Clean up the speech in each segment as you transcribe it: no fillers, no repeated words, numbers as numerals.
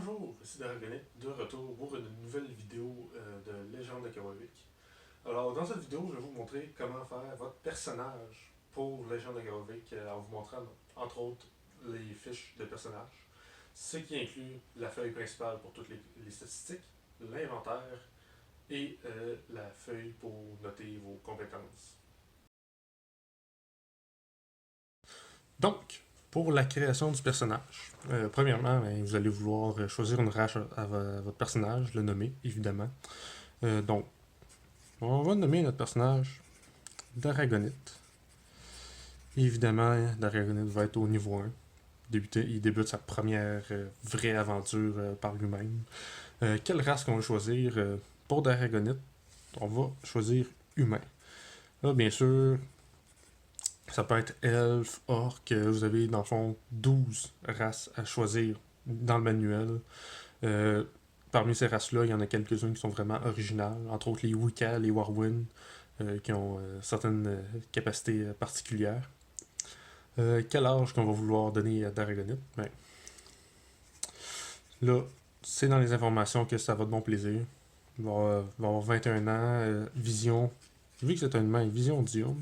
Bonjour, ici Dragonite, de retour pour une nouvelle vidéo de Légende de Kawavik. Alors, dans cette vidéo, je vais vous montrer comment faire votre personnage pour Légende de Kawavik en vous montrant, entre autres, les fiches de personnages, ce qui inclut la feuille principale pour toutes les statistiques, l'inventaire et la feuille pour noter vos compétences. Donc, pour la création du personnage, premièrement, vous allez vouloir choisir une race à votre personnage, le nommer, évidemment. Donc, on va nommer notre personnage Daragonite. Évidemment, Daragonite va être au niveau 1. Il débute sa première vraie aventure par lui-même. Quelle race qu'on va choisir pour Daragonite? On va choisir humain. Là, bien sûr, ça peut être elfe, orc, vous avez dans le fond 12 races à choisir dans le manuel. Parmi ces races-là, il y en a quelques-unes qui sont vraiment originales, entre autres les Wicca, les Warwin, qui ont certaines capacités particulières. Quel âge qu'on va vouloir donner à Daragonite? Ben, là, c'est dans les informations que ça va de bon plaisir. Il va avoir 21 ans, vision, vu que c'est un humain, vision diurne.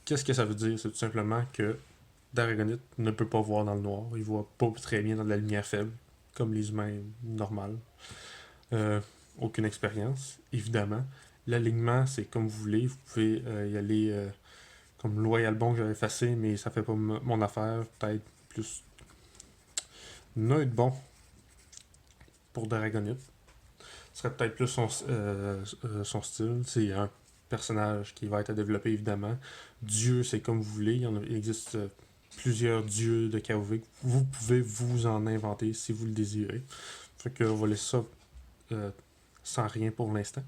Qu'est-ce que ça veut dire? C'est tout simplement que Daragonite ne peut pas voir dans le noir. Il voit pas très bien dans de la lumière faible, comme les humains normaux. Aucune expérience, évidemment. L'alignement, c'est comme vous voulez. Vous pouvez y aller comme Loyal Bon que j'avais effacé, mais ça fait pas mon affaire. Peut-être plus neutre bon pour Daragonite. Ce serait peut-être plus son style. C'est un personnage qui va être à développer, évidemment. Dieu, c'est comme vous voulez. Il existe plusieurs dieux de KOV. Vous pouvez vous en inventer si vous le désirez. Fait que on va laisser ça sans rien pour l'instant.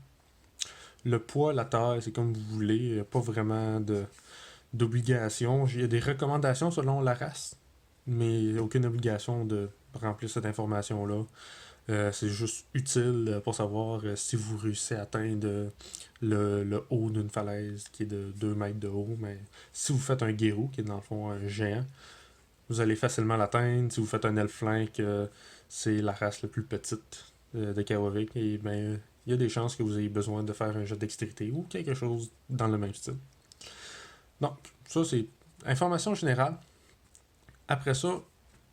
Le poids, la taille, c'est comme vous voulez. Il n'y a pas vraiment d'obligation. Il y a des recommandations selon la race, mais il n'y a aucune obligation de remplir cette information-là. C'est juste utile pour savoir si vous réussissez à atteindre le haut d'une falaise qui est de 2 mètres de haut. Mais si vous faites un Gero, qui est dans le fond un géant, vous allez facilement l'atteindre. Si vous faites un Elflink, c'est la race la plus petite de Kawavik. Et ben, il y a des chances que vous ayez besoin de faire un jet de dextérité ou quelque chose dans le même style. Donc, ça c'est information générale. Après ça,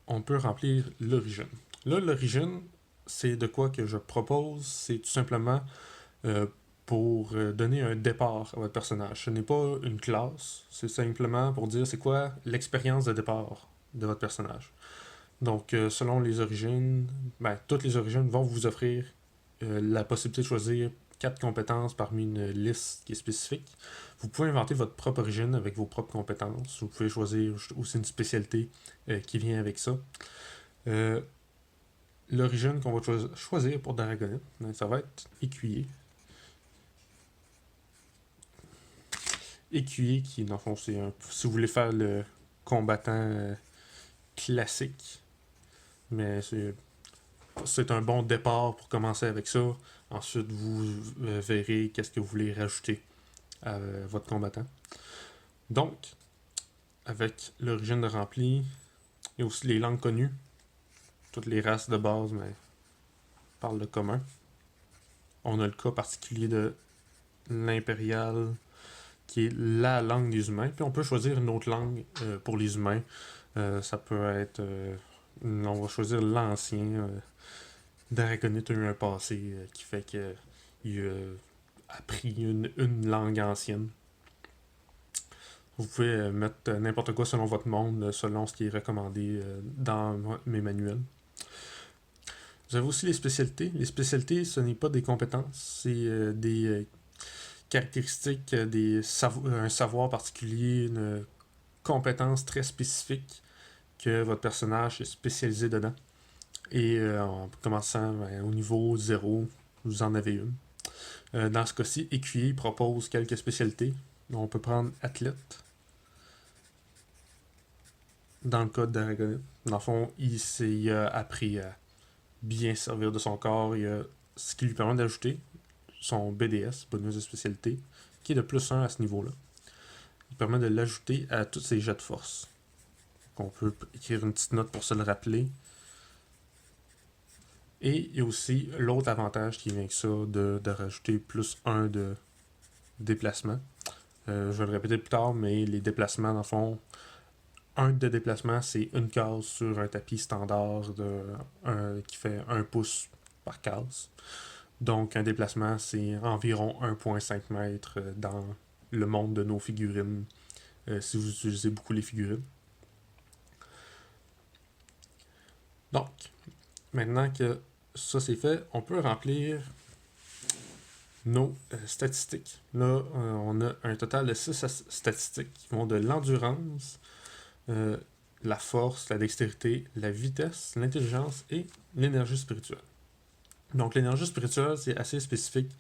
on peut remplir l'origine. Là, l'origine, c'est de quoi que je propose, c'est tout simplement pour donner un départ à votre personnage. Ce n'est pas une classe, c'est simplement pour dire c'est quoi l'expérience de départ de votre personnage. Donc, selon les origines, toutes les origines vont vous offrir la possibilité de choisir 4 compétences parmi une liste qui est spécifique. Vous pouvez inventer votre propre origine avec vos propres compétences. Vous pouvez choisir aussi une spécialité qui vient avec ça. L'origine qu'on va choisir pour Daragonite, ça va être écuyer. Écuyer qui, dans le fond, c'est si vous voulez faire le combattant classique, mais c'est un bon départ pour commencer avec ça. Ensuite, vous verrez qu'est-ce que vous voulez rajouter à votre combattant. Donc, avec l'origine de rempli, il y a aussi les langues connues. Toutes les races de base, mais parlent le commun. On a le cas particulier de l'impérial, qui est la langue des humains. Puis on peut choisir une autre langue pour les humains. Ça peut être... on va choisir l'ancien. Daragonite a eu un passé qui fait qu'il a appris une langue ancienne. Vous pouvez mettre n'importe quoi selon votre monde, selon ce qui est recommandé dans mes manuels. Vous avez aussi les spécialités. Les spécialités, ce n'est pas des compétences, c'est des caractéristiques, un savoir particulier, une compétence très spécifique que votre personnage est spécialisé dedans. Et en commençant au niveau 0, vous en avez une. Dans ce cas-ci, écuyer propose quelques spécialités. On peut prendre athlète. Dans le cas d'Aragonite. Dans le fond, il a appris à bien servir de son corps. Il a ce qui lui permet d'ajouter son BDS, bonus de spécialité, qui est de plus 1 à ce niveau-là. Il permet de l'ajouter à tous ses jets de force. Donc on peut écrire une petite note pour se le rappeler. Et il y a aussi l'autre avantage qui vient avec ça, de rajouter plus 1 de déplacement. Je vais le répéter plus tard, mais les déplacements, dans le fond, 1 de déplacement, c'est une case sur un tapis standard qui fait 1 pouce par case. Donc, un déplacement, c'est environ 1,5 mètres dans le monde de nos figurines, si vous utilisez beaucoup les figurines. Donc, maintenant que ça c'est fait, on peut remplir nos statistiques. Là, on a un total de 6 statistiques qui vont de l'endurance, la force, la dextérité, la vitesse, l'intelligence et l'énergie spirituelle. Donc, l'énergie spirituelle, c'est assez spécifique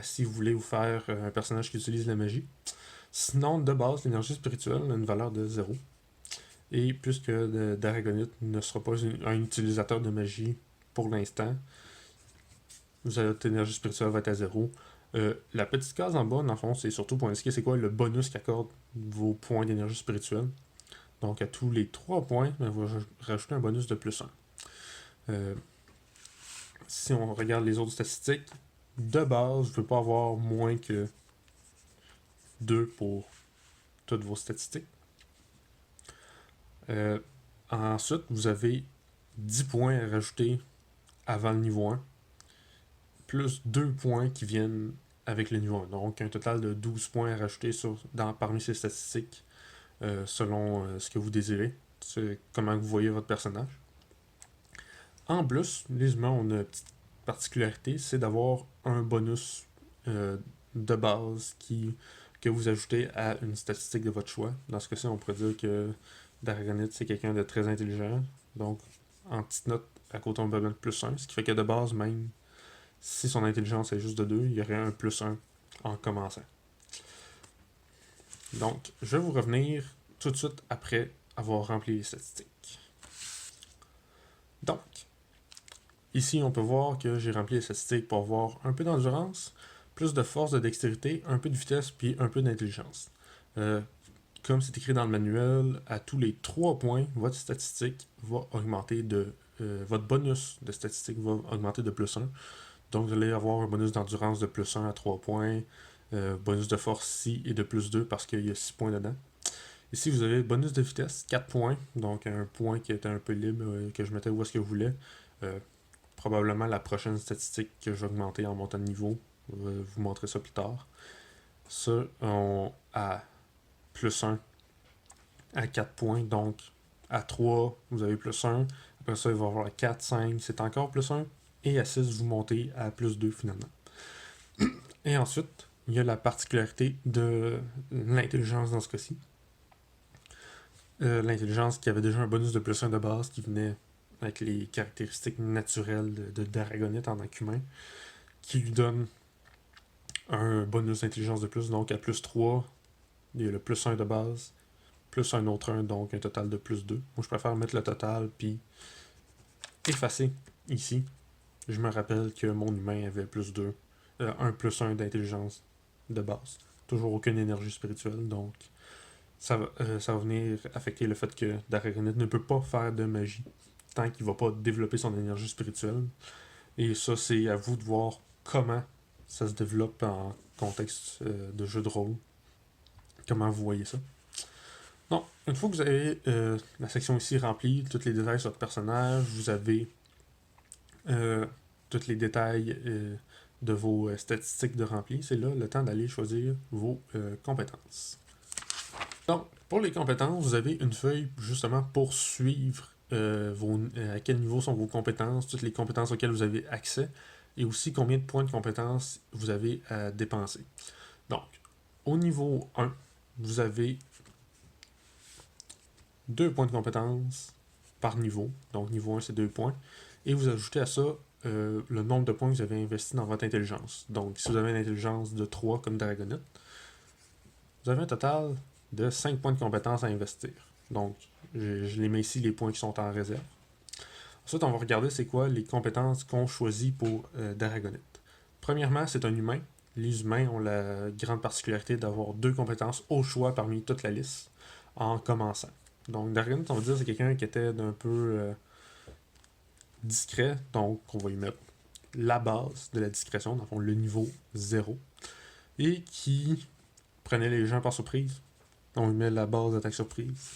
si vous voulez vous faire un personnage qui utilise la magie. Sinon, de base, l'énergie spirituelle a une valeur de 0. Et puisque Daragonite ne sera pas un utilisateur de magie pour l'instant, votre énergie spirituelle va être à 0. La petite case en bas, dans le fond, c'est surtout pour indiquer c'est quoi le bonus qu'accorde vos points d'énergie spirituelle. Donc, à tous les 3 points, vous rajoutez un bonus de plus 1. Si on regarde les autres statistiques, de base, je ne peux pas avoir moins que 2 pour toutes vos statistiques. Ensuite, vous avez 10 points à rajouter avant le niveau 1, plus 2 points qui viennent avec le niveau 1. Donc, un total de 12 points à rajouter parmi ces statistiques, selon ce que vous désirez, comment vous voyez votre personnage. En plus, les humains ont une petite particularité, c'est d'avoir un bonus de base que vous ajoutez à une statistique de votre choix. Dans ce cas-ci, on pourrait dire que Daragonite, c'est quelqu'un de très intelligent. Donc, en petite note, à côté, on peut mettre plus 1, ce qui fait que de base, même si son intelligence est juste de 2, il y aurait un plus 1 en commençant. Donc, je vais vous revenir tout de suite après avoir rempli les statistiques. Donc, ici, on peut voir que j'ai rempli les statistiques pour avoir un peu d'endurance, plus de force, de dextérité, un peu de vitesse, puis un peu d'intelligence. Comme c'est écrit dans le manuel, à tous les 3 points, votre statistique va augmenter votre bonus de statistique va augmenter de plus 1. Donc, vous allez avoir un bonus d'endurance de plus 1 à 3 points, bonus de force ici et de plus 2 parce qu'il y a 6 points dedans. Ici, vous avez bonus de vitesse, 4 points, donc un point qui était un peu libre, que je mettais où est-ce que je voulais. Probablement la prochaine statistique que je vais augmenter en montant de niveau. Je vais vous montrer ça plus tard. Ça, à plus 1 à 4 points, donc à 3, vous avez plus 1. Après ça, il va y avoir 4, 5, c'est encore plus 1. Et à 6, vous montez à plus 2 finalement. Et ensuite, il y a la particularité de l'intelligence dans ce cas-ci. L'intelligence qui avait déjà un bonus de plus 1 de base qui venait avec les caractéristiques naturelles de Daragonite en humain, qui lui donne un bonus d'intelligence de plus, donc à plus 3, il y a le plus 1 de base, plus un autre 1, donc un total de plus 2. Moi, je préfère mettre le total, puis effacer ici. Je me rappelle que mon humain avait plus 2, un plus 1 d'intelligence de base. Toujours aucune énergie spirituelle, donc ça va venir affecter le fait que Daragonite ne peut pas faire de magie tant qu'il ne va pas développer son énergie spirituelle. Et ça, c'est à vous de voir comment ça se développe en contexte de jeu de rôle. Comment vous voyez ça. Donc, une fois que vous avez la section ici remplie, tous les détails sur votre personnage, vous avez tous les détails de vos statistiques de rempli. C'est là le temps d'aller choisir vos compétences. Donc, pour les compétences, vous avez une feuille justement pour suivre à quel niveau sont vos compétences, toutes les compétences auxquelles vous avez accès, et aussi combien de points de compétences vous avez à dépenser. Donc, au niveau 1, vous avez 2 points de compétences par niveau. Donc, niveau 1, c'est 2 points. Et vous ajoutez à ça le nombre de points que vous avez investi dans votre intelligence. Donc, si vous avez une intelligence de 3 comme Daragonite, vous avez un total de 5 points de compétences à investir. Donc, je les mets ici, les points qui sont en réserve. Ensuite, on va regarder c'est quoi les compétences qu'on choisit pour Daragonite. Premièrement, c'est un humain. Les humains ont la grande particularité d'avoir 2 compétences au choix parmi toute la liste en commençant. Donc, Daragonite, on va dire, c'est quelqu'un qui était d'un peu discret, donc on va y mettre la base de la discrétion, dans le fond, le niveau 0, et qui prenait les gens par surprise. On y met la base d'attaque surprise,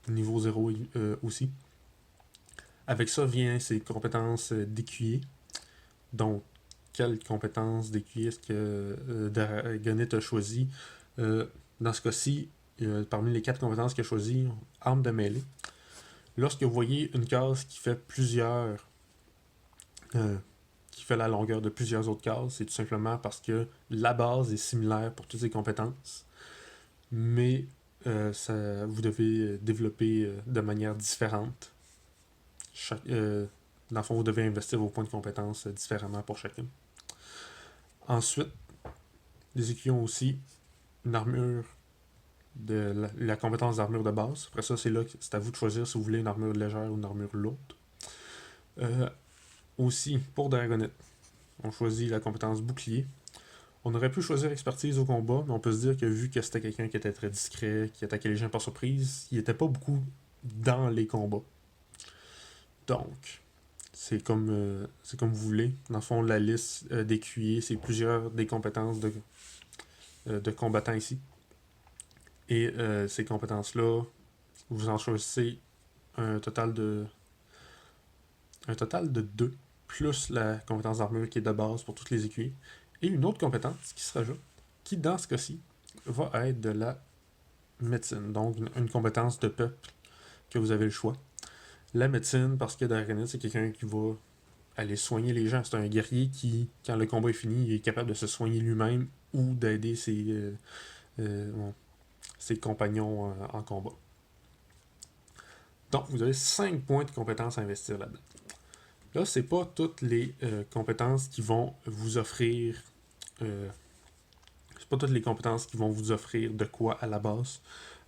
niveau 0 aussi. Avec ça vient ses compétences d'écuyer. Donc, quelle compétence d'écuyer est-ce que Dragonite a choisi? Dans ce cas-ci, parmi les 4 compétences qu'il a choisies, arme de mêlée. Lorsque vous voyez une case qui fait qui fait la longueur de plusieurs autres cases, c'est tout simplement parce que la base est similaire pour toutes ces compétences, mais vous devez développer de manière différente. Dans le fond, vous devez investir vos points de compétences différemment pour chacune. Ensuite, les écuyers ont aussi une armure la compétence d'armure de base. Après ça, c'est à vous de choisir si vous voulez une armure légère ou une armure lourde. Aussi, pour Dragonite, on choisit la compétence bouclier. On aurait pu choisir expertise au combat, mais on peut se dire que vu que c'était quelqu'un qui était très discret, qui attaquait les gens par surprise, il n'était pas beaucoup dans les combats. Donc, c'est comme vous voulez. Dans le fond, la liste d'écuyers, c'est plusieurs des compétences de combattants ici. Et ces compétences-là, vous en choisissez un total de 2, plus la compétence d'armure qui est de base pour toutes les écuyers. Et une autre compétence qui se rajoute, qui dans ce cas-ci, va être de la médecine. Donc une compétence de peuple que vous avez le choix. La médecine, parce que Dragonite, c'est quelqu'un qui va aller soigner les gens. C'est un guerrier qui, quand le combat est fini, il est capable de se soigner lui-même ou d'aider ses compagnons en combat. Donc, vous avez 5 points de compétences à investir là-dedans. Là, c'est pas toutes les compétences qui vont vous offrir. C'est pas toutes les compétences qui vont vous offrir de quoi à la base.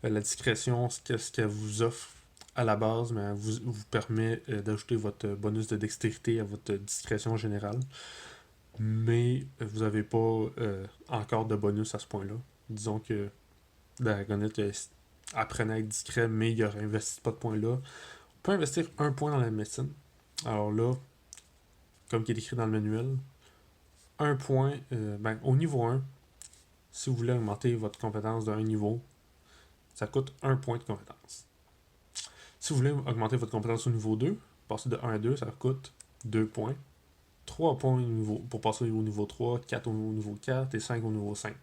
La discrétion, ce qu'elle vous offre à la base, mais elle vous permet d'ajouter votre bonus de dextérité à votre discrétion générale. Mais vous n'avez pas encore de bonus à ce point-là. Disons que Dragonite apprenait à être discret, mais il n'aurait investi pas de points là. On peut investir 1 point dans la médecine. Alors là, comme il est écrit dans le manuel, 1 point, au niveau 1, si vous voulez augmenter votre compétence d'un niveau, ça coûte 1 point de compétence. Si vous voulez augmenter votre compétence au niveau 2, passer de 1 à 2, ça coûte 2 points. 3 points pour passer au niveau 3, 4 au niveau 4 et 5 au niveau 5.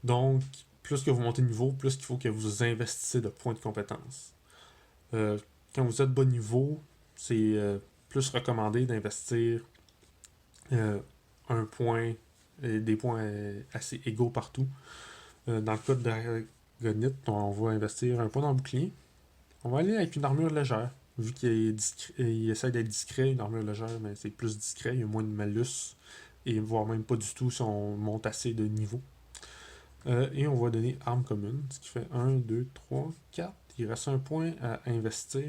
Donc, plus que vous montez de niveau, plus qu'il faut que vous investissez de points de compétence. Quand vous êtes bas niveau, c'est plus recommandé d'investir 1 point et des points assez égaux partout. Dans le cas de Dragonite, on va investir 1 point dans le bouclier. On va aller avec une armure légère. Vu qu'il essaie d'être discret, une armure légère, mais c'est plus discret, il y a moins de malus, et voire même pas du tout si on monte assez de niveau. Et on va donner arme commune, ce qui fait 1, 2, 3, 4. Il reste 1 point à investir.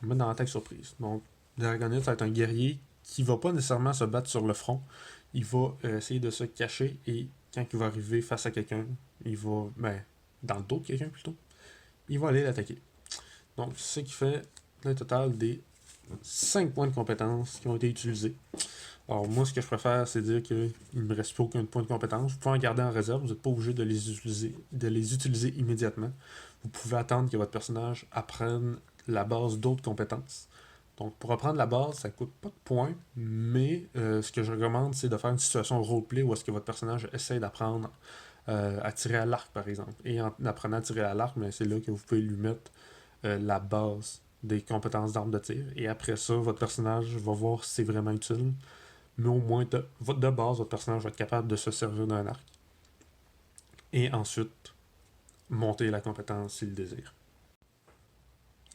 On met dans l'attaque surprise. Donc, Dragonite, ça va être un guerrier qui va pas nécessairement se battre sur le front. Il va essayer de se cacher et quand il va arriver face à quelqu'un, il va. Dans le dos de quelqu'un plutôt, il va aller l'attaquer. Donc, c'est ce qui fait le total des 5 points de compétence qui ont été utilisés. Alors, moi, ce que je préfère, c'est dire qu'il ne me reste plus aucun point de compétence. Vous pouvez en garder en réserve, vous n'êtes pas obligé de les utiliser immédiatement. Vous pouvez attendre que votre personnage apprenne la base d'autres compétences. Donc, pour apprendre la base, ça ne coûte pas de points, mais ce que je recommande, c'est de faire une situation roleplay où est-ce que votre personnage essaie d'apprendre à tirer à l'arc, par exemple. Et en apprenant à tirer à l'arc, c'est là que vous pouvez lui mettre la base des compétences d'armes de tir. Et après ça, votre personnage va voir si c'est vraiment utile. Mais au moins, de base, votre personnage va être capable de se servir d'un arc. Et ensuite, monter la compétence s'il le désire.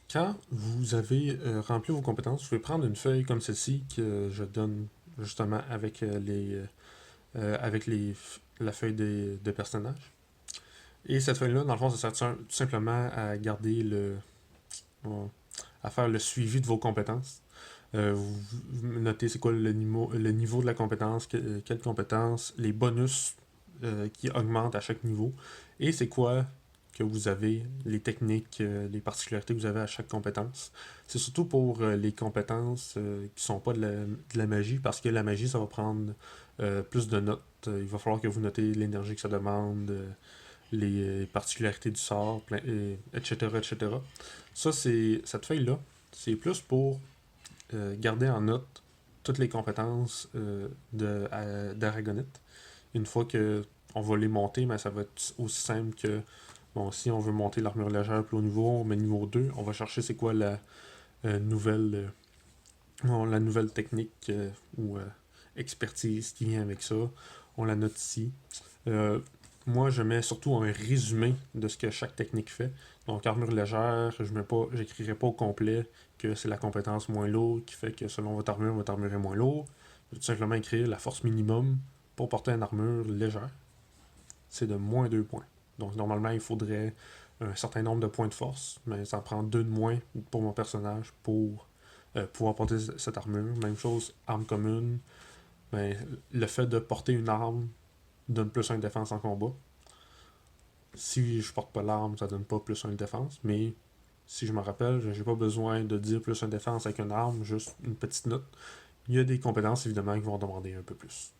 Quand vous avez rempli vos compétences, vous pouvez prendre une feuille comme celle-ci que je donne justement avec la feuille de personnage. Et cette feuille-là, dans le fond, ça sert tout simplement à garder à faire le suivi de vos compétences. Vous notez c'est quoi le niveau de la compétence, quelle compétence, les bonus qui augmentent à chaque niveau, et c'est quoi que vous avez, les techniques, les particularités que vous avez à chaque compétence. C'est surtout pour les compétences qui sont pas de la magie, parce que la magie, ça va prendre plus de notes. Il va falloir que vous notez l'énergie que ça demande, les particularités du sort, etc., etc. Ça, cette feuille-là, c'est plus pour garder en note toutes les compétences d'Aragonite. Une fois que on va les monter, mais ça va être aussi simple que bon, si on veut monter l'armure légère plus haut niveau, on met niveau 2, on va chercher c'est quoi la nouvelle technique ou expertise qui vient avec ça. On la note ici. Moi, je mets surtout un résumé de ce que chaque technique fait. Donc, armure légère, j'écrirai pas au complet que c'est la compétence moins lourde qui fait que selon votre armure est moins lourde. Je vais tout simplement écrire la force minimum pour porter une armure légère. C'est de moins 2 points. Donc, normalement, il faudrait un certain nombre de points de force, mais ça en prend 2 de moins pour mon personnage pour pouvoir porter cette armure. Même chose, arme commune. Mais le fait de porter une arme donne plus 1 de défense en combat. Si je porte pas l'arme, ça donne pas plus 1 de défense, mais si je me rappelle, j'ai pas besoin de dire plus 1 de défense avec une arme, juste une petite note. Il y a des compétences évidemment qui vont demander un peu plus.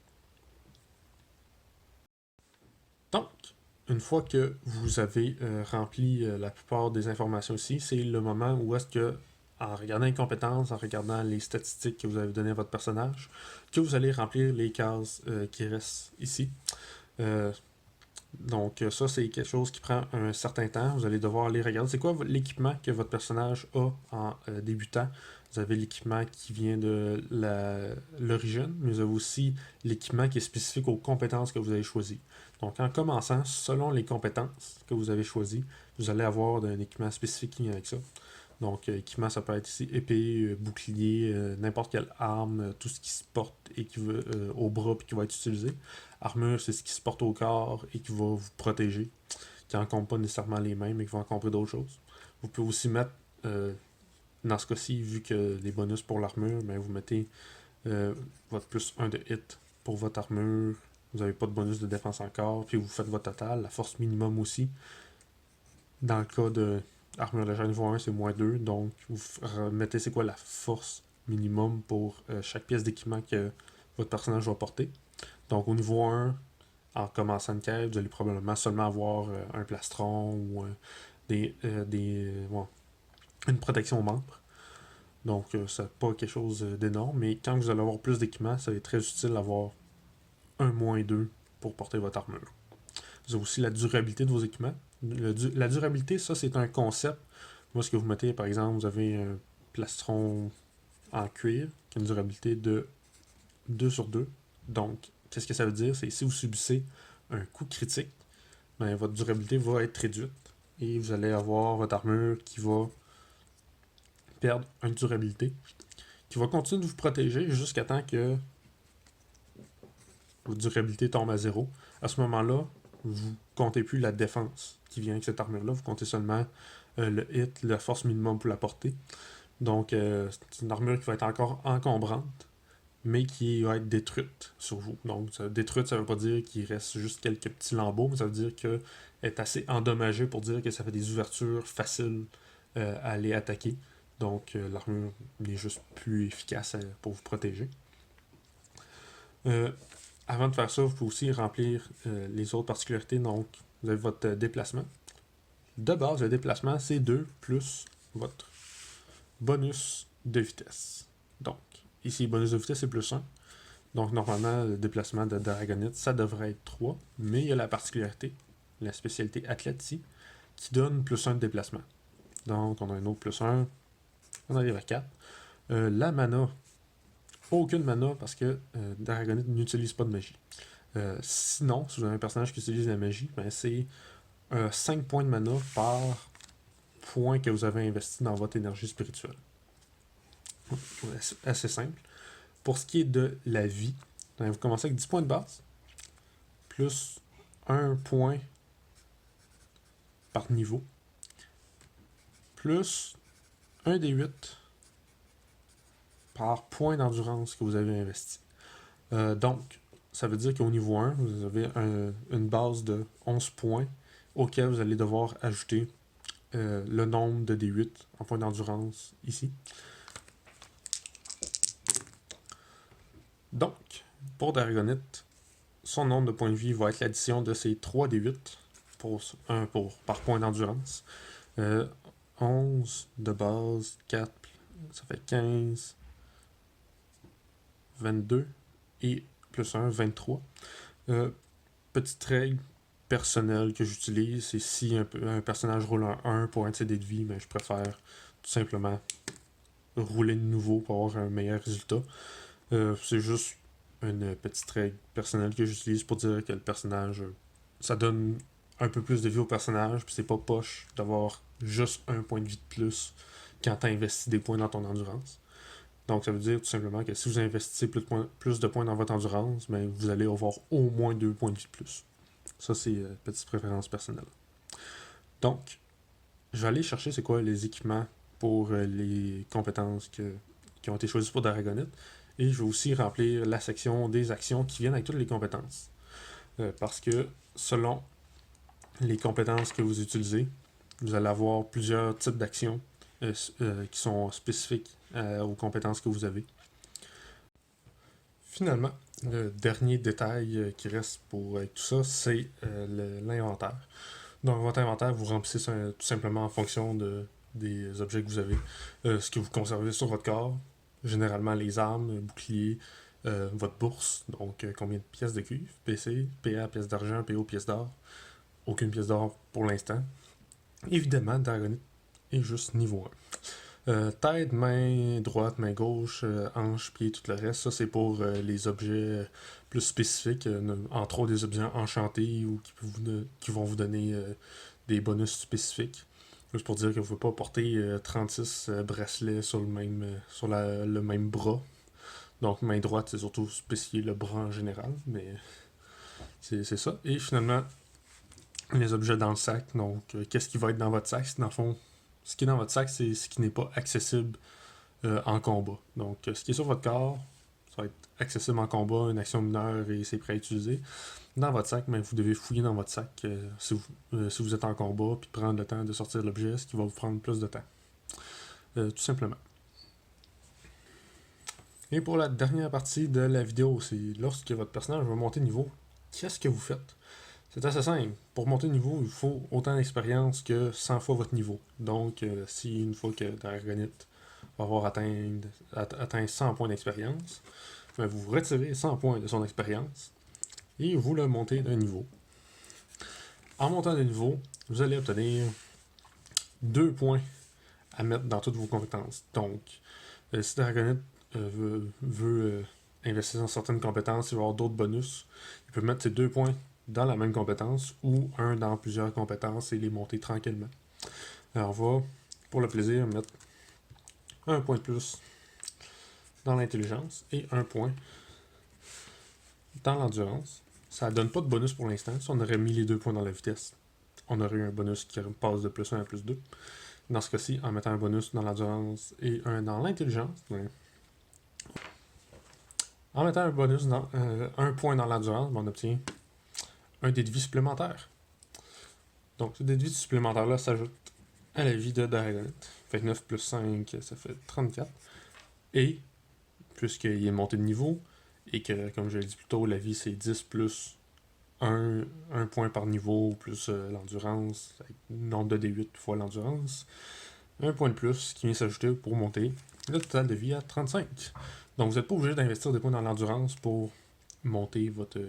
Donc, une fois que vous avez rempli la plupart des informations ici, c'est le moment où est-ce que, en regardant les compétences, en regardant les statistiques que vous avez données à votre personnage, que vous allez remplir les cases qui restent ici. Donc ça, c'est quelque chose qui prend un certain temps. Vous allez devoir aller regarder. C'est quoi l'équipement que votre personnage a en débutant? Vous avez l'équipement qui vient de l'origine, mais vous avez aussi l'équipement qui est spécifique aux compétences que vous avez choisies. Donc en commençant, selon les compétences que vous avez choisies, vous allez avoir un équipement spécifique qui vient avec ça. Donc équipement, ça peut être ici épée, bouclier, n'importe quelle arme, tout ce qui se porte et qui va au bras et qui va être utilisé. Armure, c'est ce qui se porte au corps et qui va vous protéger, qui n'encombre pas nécessairement les mains, mais qui va encombrer d'autres choses. Vous pouvez aussi mettre, dans ce cas-ci, vu que les bonus pour l'armure, ben, vous mettez votre plus 1 de hit pour votre armure. Vous n'avez pas de bonus de défense encore, puis vous faites votre total. La force minimum aussi. Dans le cas de armure légère niveau 1, c'est moins 2, donc vous mettez c'est quoi la force minimum pour chaque pièce d'équipement que votre personnage va porter. Donc au niveau 1, en commençant une quête, vous allez probablement seulement avoir un plastron ou une protection aux membres. Donc c'est pas quelque chose d'énorme, mais quand vous allez avoir plus d'équipements, ça va être très utile d'avoir un moins 2 pour porter votre armure. Vous avez aussi la durabilité de vos équipements. La durabilité, ça c'est un concept. Moi, ce que vous mettez, par exemple, vous avez un plastron en cuir qui a une durabilité de 2 sur 2. Donc, qu'est-ce que ça veut dire? C'est si vous subissez un coup critique, ben, votre durabilité va être réduite et vous allez avoir votre armure qui va perdre une durabilité, qui va continuer de vous protéger jusqu'à temps que votre durabilité tombe à 0. À ce moment-là, vous comptez plus la défense qui vient avec cette armure-là, vous comptez seulement le hit, la force minimum pour la porter. Donc, c'est une armure qui va être encore encombrante, mais qui va être détruite sur vous. Donc, détruite, ça veut pas dire qu'il reste juste quelques petits lambeaux, mais ça veut dire qu'elle est assez endommagée pour dire que ça fait des ouvertures faciles à aller attaquer. Donc, l'armure n'est juste plus efficace pour vous protéger. Avant de faire ça, vous pouvez aussi remplir les autres particularités. Donc, vous avez votre déplacement. De base, le déplacement, c'est 2 plus votre bonus de vitesse. Donc, ici, bonus de vitesse, c'est plus 1. Donc, normalement, le déplacement de Dragonite, ça devrait être 3. Mais il y a la particularité, la spécialité athlète ici, qui donne plus 1 de déplacement. Donc, on a un autre plus 1. On arrive à 4. La mana, aucune mana parce que Dragonite n'utilise pas de magie. Sinon, si vous avez un personnage qui utilise la magie, ben c'est 5 points de mana par point que vous avez investi dans votre énergie spirituelle. Assez simple. Pour ce qui est de la vie, vous commencez avec 10 points de base, plus 1 point par niveau, plus 1 des 8 par point d'endurance que vous avez investi. Donc, ça veut dire qu'au niveau 1, vous avez une base de 11 points, auquel vous allez devoir ajouter le nombre de D8 en points d'endurance ici. Donc, pour Dragonite, son nombre de points de vie va être l'addition de ces 3 D8 par point d'endurance. 11 de base, 4, ça fait 15, 22 et plus 1, 23. Petite règle personnelle que j'utilise, c'est si un personnage roule un 1 pour un de ses dés de vie, mais je préfère tout simplement rouler de nouveau pour avoir un meilleur résultat. C'est juste une petite règle personnelle que j'utilise pour dire que le personnage, ça donne un peu plus de vie au personnage, puis c'est pas poche d'avoir juste un point de vie de plus quand tu investis des points dans ton endurance. Donc ça veut dire tout simplement que si vous investissez plus de points dans votre endurance, ben, vous allez avoir au moins 2 points de vie de plus. Ça, c'est une petite préférence personnelle. Donc, je vais aller chercher c'est quoi les équipements pour les compétences qui ont été choisies pour Dragonite. Et je vais aussi remplir la section des actions qui viennent avec toutes les compétences. Parce que selon les compétences que vous utilisez, vous allez avoir plusieurs types d'actions qui sont spécifiques aux compétences que vous avez. Finalement, le dernier détail qui reste pour tout ça, c'est l'inventaire. Dans votre inventaire, vous remplissez ça tout simplement en fonction des objets que vous avez. Ce que vous conservez sur votre corps, généralement les armes, boucliers, votre bourse, donc combien de pièces de cuivre, PC, PA, pièces d'argent, PO, pièces d'or. Aucune pièce d'or pour l'instant. Évidemment, Dragonite est juste niveau 1. Tête, main droite, main gauche, hanche, pied, tout le reste, ça c'est pour les objets plus spécifiques, entre autres des objets enchantés ou qui vont vous donner des bonus spécifiques. Juste pour dire que vous ne pouvez pas porter 36 bracelets sur le même bras. Donc main droite, c'est surtout spécifié le bras en général, mais c'est ça. Et finalement, les objets dans le sac. Donc, qu'est-ce qui va être dans votre sac? Dans le fond, ce qui est dans votre sac, c'est ce qui n'est pas accessible en combat. Donc, ce qui est sur votre corps, ça va être accessible en combat, une action mineure et c'est prêt à utiliser. Dans votre sac, mais vous devez fouiller dans votre sac si vous êtes en combat, puis prendre le temps de sortir l'objet, ce qui va vous prendre plus de temps. Tout simplement. Et pour la dernière partie de la vidéo, c'est lorsque votre personnage va monter de niveau, qu'est-ce que vous faites? C'est assez simple. Pour monter de niveau, il faut autant d'expérience que 100 fois votre niveau. Donc, si une fois que Dragonite va avoir atteint 100 points d'expérience, ben vous retirez 100 points de son expérience et vous le montez d'un niveau. En montant de niveau, vous allez obtenir 2 points à mettre dans toutes vos compétences. Donc, si Dragonite veut investir dans certaines compétences, il va avoir d'autres bonus, il peut mettre ces 2 points dans la même compétence ou un dans plusieurs compétences et les monter tranquillement. Alors on va, pour le plaisir, mettre un point de plus dans l'intelligence et un point dans l'endurance. Ça ne donne pas de bonus pour l'instant. Si on aurait mis les 2 points dans la vitesse, on aurait eu un bonus qui passe de plus 1 à plus 2. Dans ce cas-ci, en mettant un bonus dans l'endurance et un dans l'intelligence, en mettant un bonus un point dans l'endurance, on obtient un dé de vie supplémentaire. Donc, ce dé de vie supplémentaire-là s'ajoute à la vie de Dragonite. Fait 9 plus 5, ça fait 34. Et, puisqu'il est monté de niveau, et que, comme je l'ai dit plus tôt, la vie c'est 10 plus 1 point par niveau, plus l'endurance, avec nombre de D8 fois l'endurance, un point de plus qui vient s'ajouter pour monter le total de vie à 35. Donc, vous n'êtes pas obligé d'investir des points dans l'endurance pour monter votre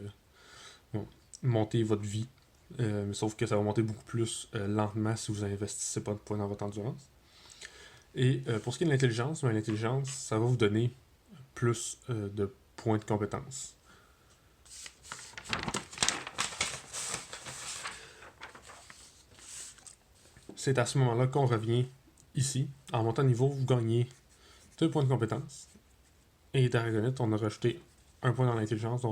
vie. Sauf que ça va monter beaucoup plus lentement si vous n'investissez pas de points dans votre endurance. Et pour ce qui est de l'intelligence, ça va vous donner plus de points de compétence. C'est à ce moment-là qu'on revient ici. En montant de niveau, vous gagnez 2 points de compétence. Et Dragonite, on a rajouté un point dans l'intelligence,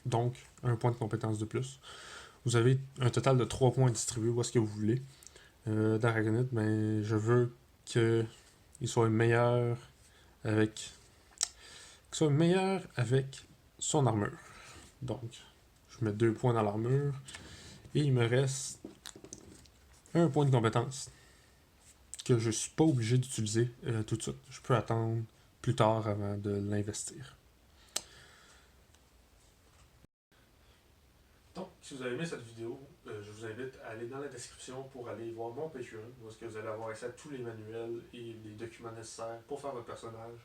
donc un point de compétence de plus. Vous avez un total de 3 points distribués où est-ce que vous voulez. Dragonite, ben, je veux qu'il soit meilleur avec son armure. Donc, je mets 2 points dans l'armure. Et il me reste Un point de compétence que je suis pas obligé d'utiliser tout de suite. Je peux attendre plus tard avant de l'investir. Donc, si vous avez aimé cette vidéo, je vous invite à aller dans la description pour aller voir mon Patreon, où est-ce que vous allez avoir accès à tous les manuels et les documents nécessaires pour faire votre personnage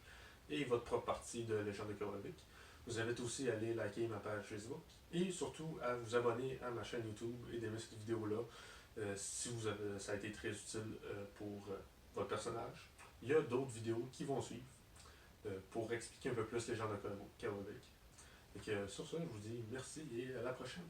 et votre propre partie de Légende de Korevik. Je vous invite aussi à aller liker ma page Facebook et surtout à vous abonner à ma chaîne YouTube et d'aimer cette vidéo-là si ça a été très utile pour votre personnage. Il y a d'autres vidéos qui vont suivre pour expliquer un peu plus Légende de Korevik. Et sur ce, je vous dis merci et à la prochaine.